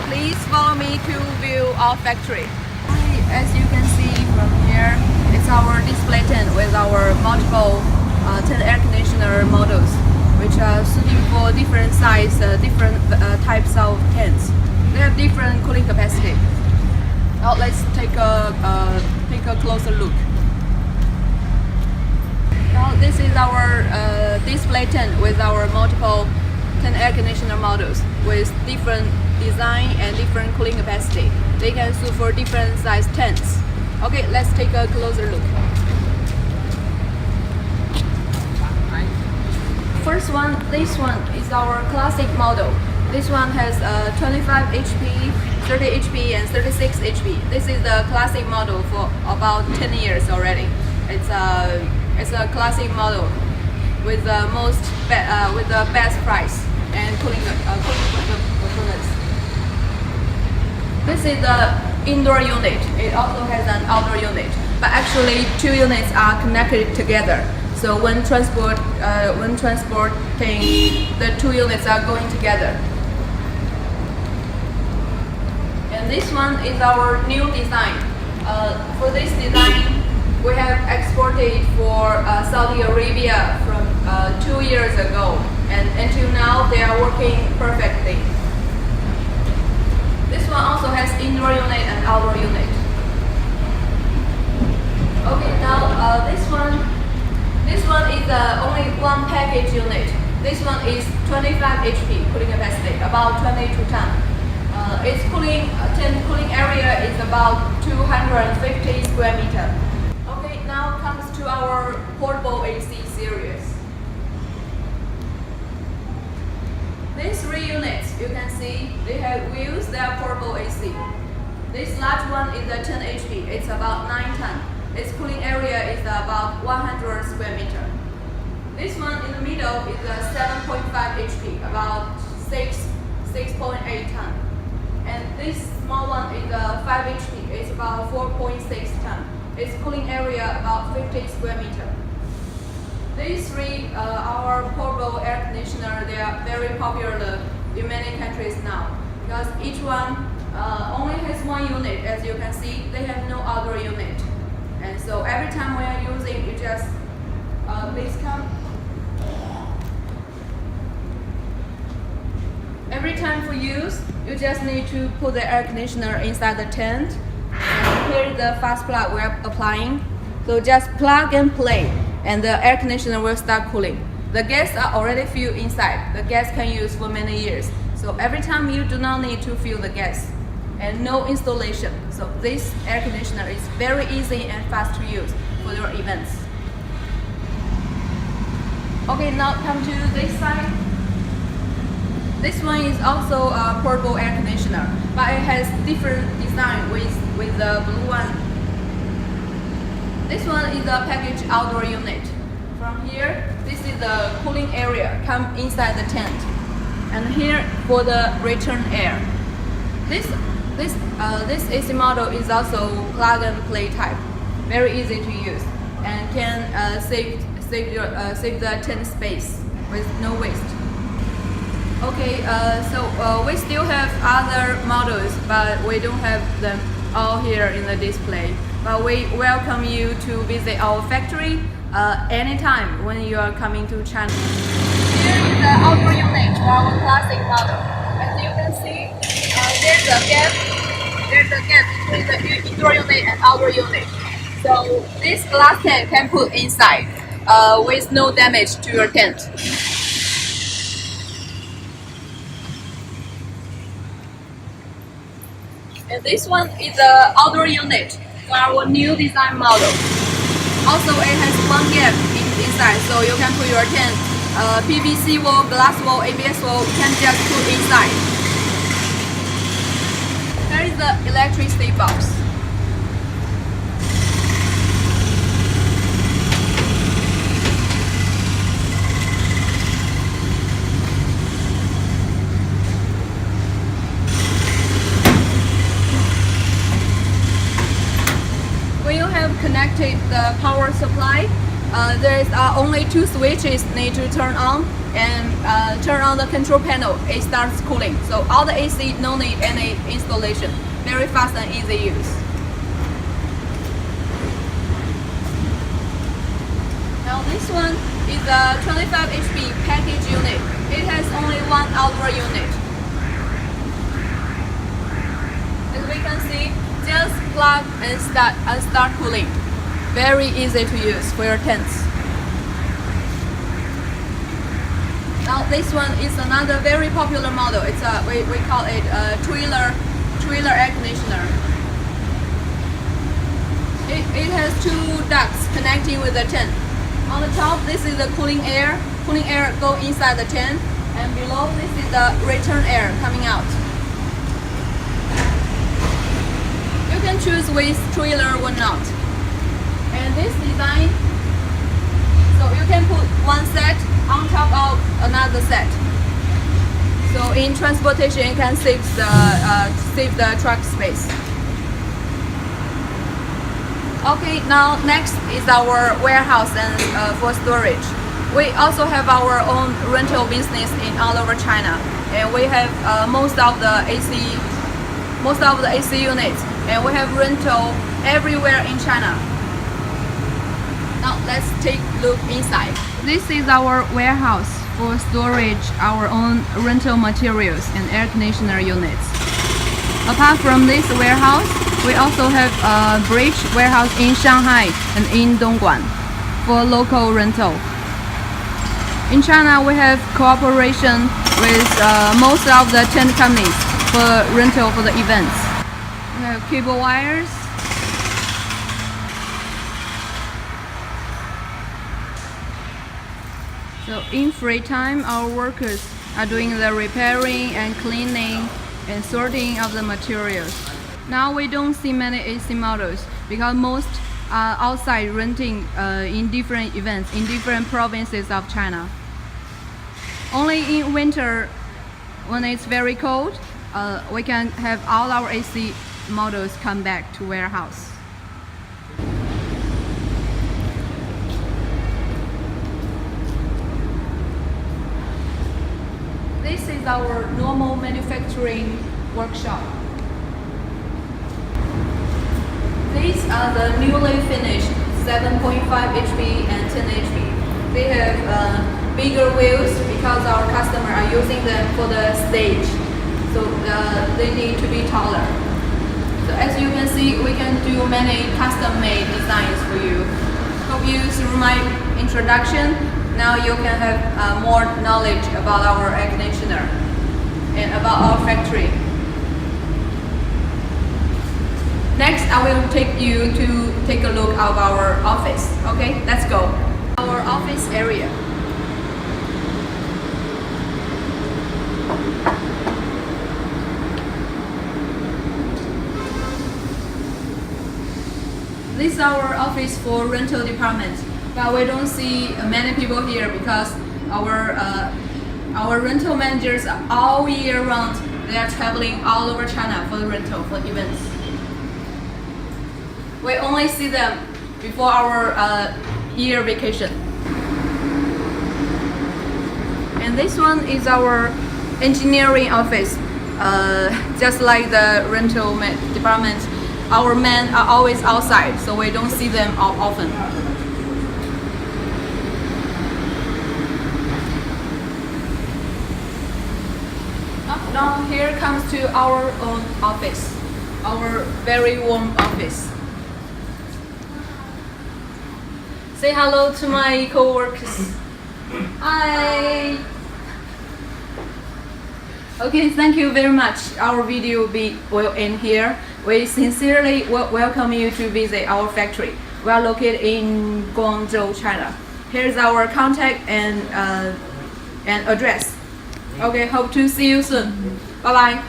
please follow me to view our factory. As you can see from here, it's our display tent with our multiple tent air conditioner models, which are suiting for different size, different types of tents. They have different cooling capacity. Now let's take a closer look. Now this is our display tent with our multiple tent air conditioner models with different design and different cooling capacity. They can suit for different size tents. Okay, let's take a closer look. First one, this one is our classic model. This one has 25 HP, 30 HP and 36 HP. This is the classic model for about 10 years already. It's a classic model with the with the best price and cooling performance. This is the indoor unit. It also has an outdoor unit, but actually two units are connected together. So when transporting, the two units are going together. And this one is our new design. For this design, we have exported for Saudi Arabia from 2 years ago, and until now they are working perfectly. This one also has indoor unit and outdoor unit. Okay, now this one is only one package unit. This one is 25 HP cooling capacity, about 22 tons. Its tent cooling area is about 250 square meter. Okay, now comes to our portable AC series. These three units, you can see, they have wheels, they are portable AC. This large one is a 10 HP, it's about 9 tons. Its cooling area is about 100 square meter. This one in the middle is a 7.5 HP, about 6.8 ton. And this small one is a 5 HP, it's about 4.6 ton. Its cooling area about 50 square meter. These three our portable air conditioner, they are very popular in many countries now because each one only has one unit. As you can see, they have no other unit. And so every time we are using, you just please come. Every time for use, you just need to put the air conditioner inside the tent. And here is the fast plug we are applying. So just plug and play, and the air conditioner will start cooling. The gas are already filled inside. The gas can use for many years. So every time you do not need to fill the gas. And no installation. So this air conditioner is very easy and fast to use for your events. Okay, now come to this side. This one is also a portable air conditioner, but it has different design with the blue one. This one is a package outdoor unit. From here, this is the cooling area, come inside the tent. And here for the return air. This AC model is also plug and play type, very easy to use, and can save the tent space with no waste. Okay, so we still have other models, but we don't have them all here in the display. But we welcome you to visit our factory anytime when you are coming to China. Here is the outdoor unit for our classic model. As you can see, there's a gap between the indoor unit and outdoor unit. So this glass tent can put inside with no damage to your tent. And this one is the outdoor unit for our new design model. Also, it has one gap inside, so you can put your tent, PVC wall, glass wall, ABS wall, you can just put inside. There is the electricity box. When you have connected the power supply, there is only 2 switches need to turn on, and turn on the control panel, it starts cooling. So all the AC no need any installation. Very fast and easy use. Now this one is a 25 HP package unit. It has only one outdoor unit. As we can see, just plug and start cooling. Very easy to use for your tents. Now this one is another very popular model. It's we call it a trailer air conditioner. It has 2 ducts connecting with the tent. On the top, this is the cooling air. Cooling air go inside the tent, and below this is the return air coming out. You can choose with trailer or not. And this design, so you can put one set on top of another set. So in transportation, you can save the truck space. Okay, now next is our warehouse and for storage. We also have our own rental business in all over China, and we have most of the AC units, and we have rental everywhere in China. Now let's take a look inside. This is our warehouse for storage our own rental materials and air conditioner units. Apart from this warehouse, we also have a bridge warehouse in Shanghai and in Dongguan for local rental. In China, we have cooperation with most of the tent companies for rental for the events. We have cable wires. So in free time, our workers are doing the repairing and cleaning and sorting of the materials. Now we don't see many AC models because most are outside renting in different events in different provinces of China. Only in winter, when it's very cold, we can have all our AC models come back to warehouse. This is our normal manufacturing workshop. These are the newly finished 7.5 HP and 10 HP. They have bigger wheels because our customers are using them for the stage, so they need to be taller. So as you can see, we can do many custom-made designs for you. Hope you through my introduction. Now you can have more knowledge about our air conditioner and about our factory. Next, I will take you to take a look at our office. Okay, let's go. Our office area. This is our office for rental department. But we don't see many people here because our rental managers are all year round. They are traveling all over China for rental, for events. We only see them before our year vacation. And this one is our engineering office. Just like the rental department, our men are always outside, so we don't see them often. Now here comes to our own office, our very warm office. Say hello to my co-workers. Hi. Okay, thank you very much. Our video will end here. We sincerely welcome you to visit our factory. We are located in Guangzhou, China. Here's our contact and address. Okay, hope to see you soon. Bye bye.